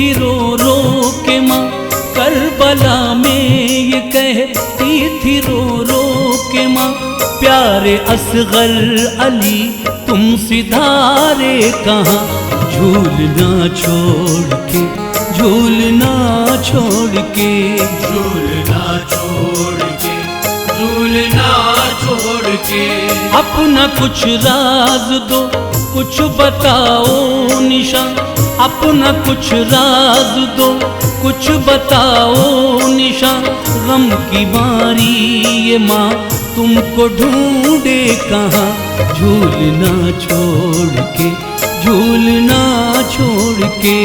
थी रो रो के माँ करबला में, ये कहती थी रो रो के माँ प्यारे असगर अली तुम सिधारे कहाँ। झूलना छोड़ के, झूलना छोड़ के, झूलना छोड़ के, झूलना छोड़ के। अपना कुछ राज दो, कुछ बताओ निशान, अपना कुछ राज दो, कुछ बताओ निशान। गम की बारी ये माँ तुमको ढूंढे कहाँ। झूलना छोड़ के, झूलना छोड़ के,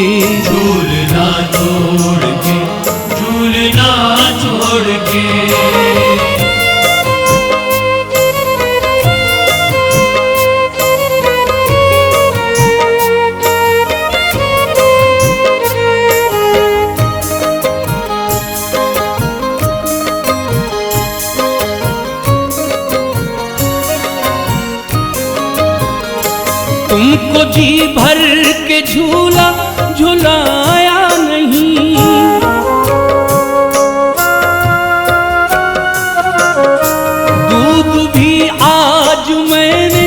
झूलना छोड़ के, झूलना छोड़ के। तुमको जी भर के झूला झुलाया नहीं, दूध भी आज मैंने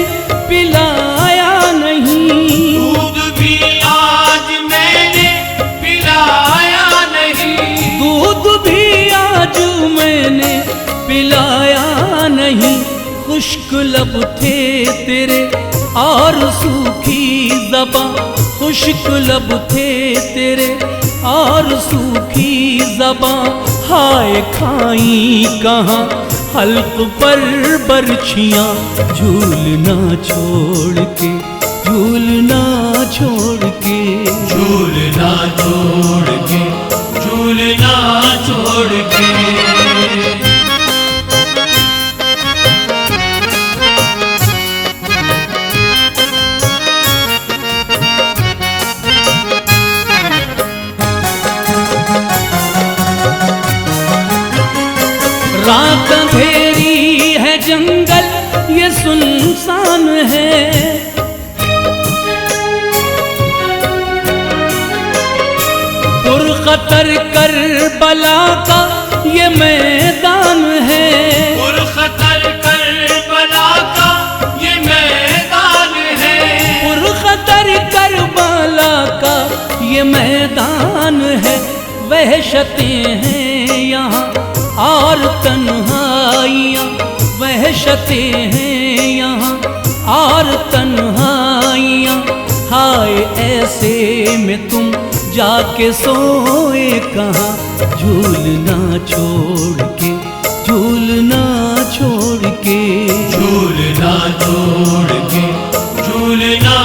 पिलाया नहीं, दूध भी आज मैंने पिलाया नहीं, दूध भी आज मैंने पिलाया नहीं। खुश्क लब थे तेरे और सूखी ज़बां, खुश्क लब थे तेरे और सूखी ज़बां। हाय खाई कहाँ हल्क पर बरछियाँ। झूलना छोड़ के, झूलना छोड़ के, झूलना छोड़ के, झूलना छोड़ के। रात अंधेरी है जंगल ये सुनसान है, पुरखतर करबला का ये मैदान है, पुरखतर करबला का ये मैदान है, पुरखतर करबला का ये मैदान है। वहशतें हैं यहाँ और तन्हाइयाँ, वहशतें हैं यहाँ और तन्हाइयाँ। हाय ऐसे में तुम जाके सोए कहाँ। झूलना छोड़ के, झूलना छोड़ के, झूलना छोड़ के, झूलना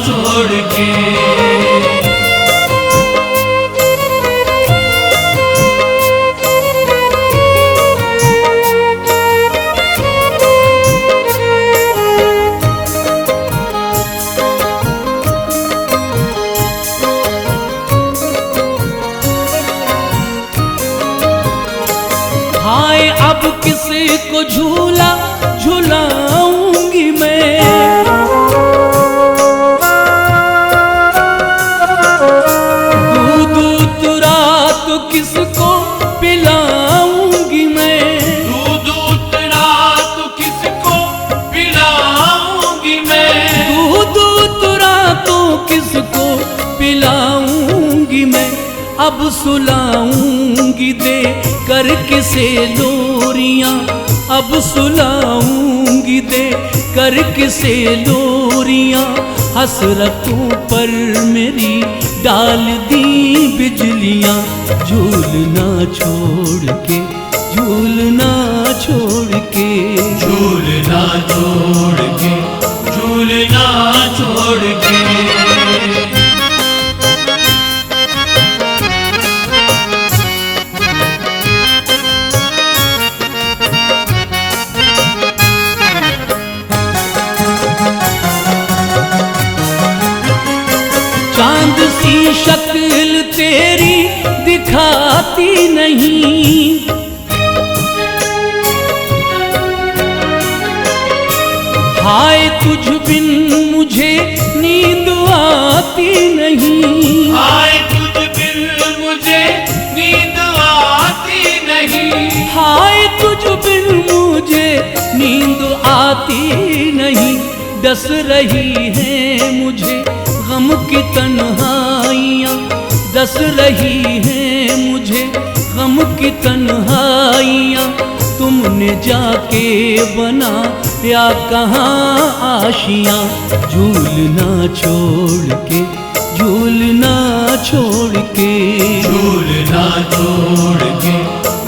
छोड़ के। हाय अब किसी को झूला झुलाऊंगी मैं, दूध उतरा तो किसको पिलाऊंगी मैं, दूध उतरा तो किसको पिलाऊंगी मैं, दूध उतरा तो किसको पिलाऊंगी मैं। अब सुलाऊंगी दे कर किसे लोरियां, अब सुलाऊंगी दे कर किसे लोरियां। हसरतों पर मेरी डाल दी बिजलियां। झूलना छोड़ के, झूलना छोड़ के, झूलना छोड़ के, झूलना छोड़ के। चांद सी शक्ल तेरी दिखाती नहीं, हाय तुझ बिन मुझे नींद आती नहीं, हाय तुझ बिन हाय तुझ बिन मुझे नींद आती नहीं, डस रही है मुझे गम की तन्हाइयाँ, डस रही है मुझे गम की तन्हाइयाँ। तुमने जाके बना या कहाँ आशियाँ, झूलना छोड़ के, झूलना छोड़ के, झूलना छोड़ के,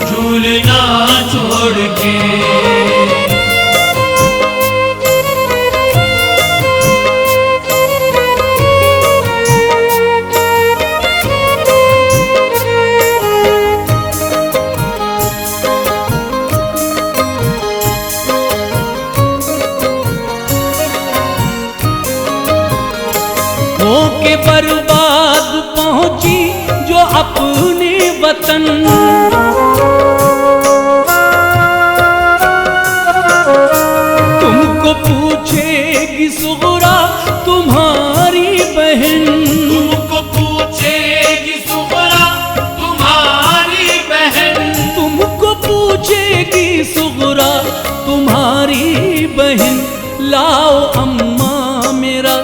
झूलना छोड़ के। होके बर्बाद पहुंची जो अपने वतन, तुमको पूछेगी सुगरा तुम्हारी बहन, तुमको पूछेगी सुगरा तुम्हारी बहन, तुमको पूछेगी सुगरा तुम्हारी बहन। लाओ अम्मा मेरा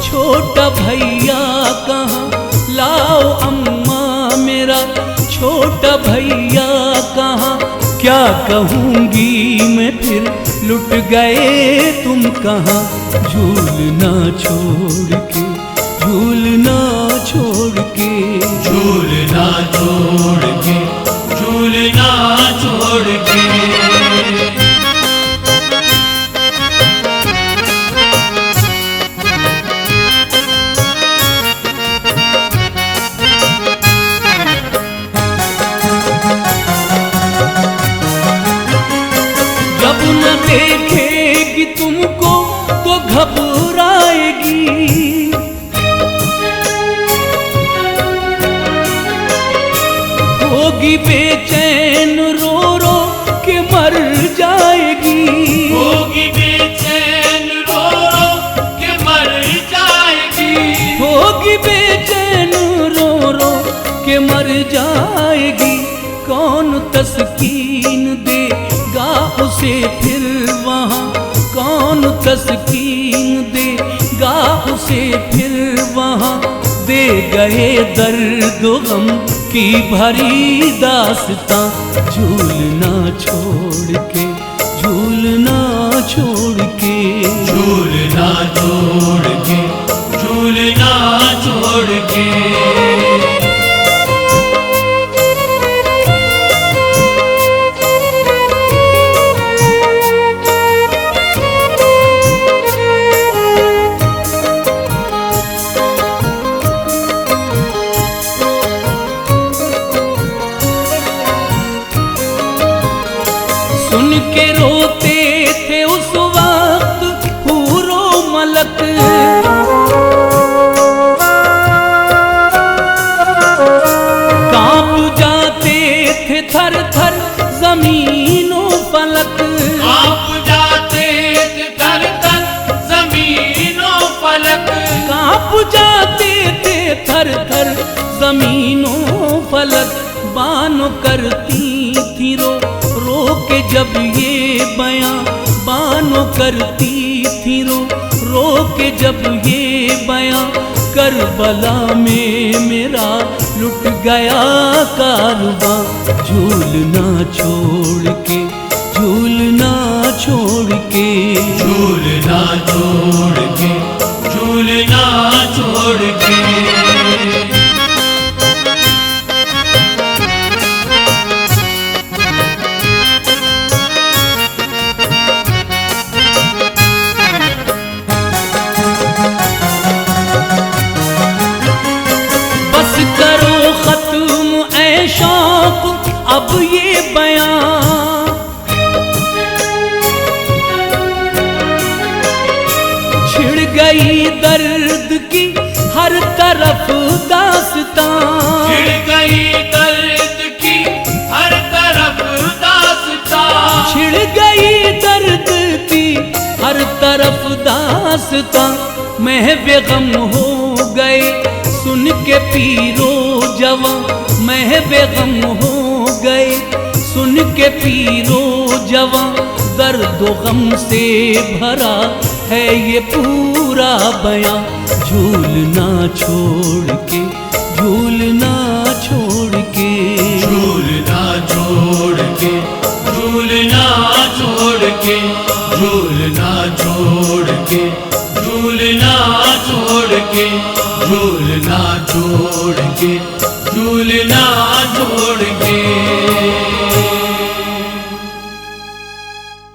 छोटा भैया कहाँ, लाओ अम्मा मेरा छोटा भैया कहाँ। क्या कहूँगी मैं फिर लुट गए तुम कहाँ, झूलना छोड़ के, झूलना छोड़ के, झूलना छोड़ के, झूलना छोड़ के। जब न देखेगी तुमको तो घबराएगी, होगी बेचैन रो रो के मर जाएगी, होगी बेचैन रो रो के मर जाएगी, होगी बेचैन रो रो के मर जाएगी। कौन तस्कीन देगा उसे फिर वहाँ, कौन तस्कीन देगा उसे फिर वहाँ। दे गए दर्द गम की भरी दास्तां, झूलना छोड़ के, झूलना छोड़ के, झूलना छोड़ के, झूलना छोड़ के। सुन के रोते थे उस वक्त हूरो मलक, कांप जाते थे थर थर जमीनों फलक, कांप जाते थे थर थर जमीनों फलक, कांप जाते थे थर थर जमीनों फलक। बानो करती थी रो रो के जब ये बयां, बानो करती थी रो रो के जब ये बयां। करबला में मेरा लुट गया कारवां, झूलना छोड़ के, झूलना छोड़ के, झूलना छोड़ के, झूलना छोड़ के। बस करो खत्म ऐ शौक अब ये बयां, छिड़ गई दर्द की हर तरफ दास्तां, छिड़ गई दर्द की हर तरफ दास्तां, छिड़ गई दर्द की हर तरफ दास्तां। महवे गम हो गए सुन के पीरो जवां, महवे गम हो गए सुन के पीरो जवां दर्द गम से भरा है ये पूरा बयां। झूलना छोड़ के, झूलना छोड़ के, झूलना छोड़ के, झूलना छोड़ के, झूलना छोड़ के, झूलना छोड़ के, झूलना छोड़ के, झूलना छोड़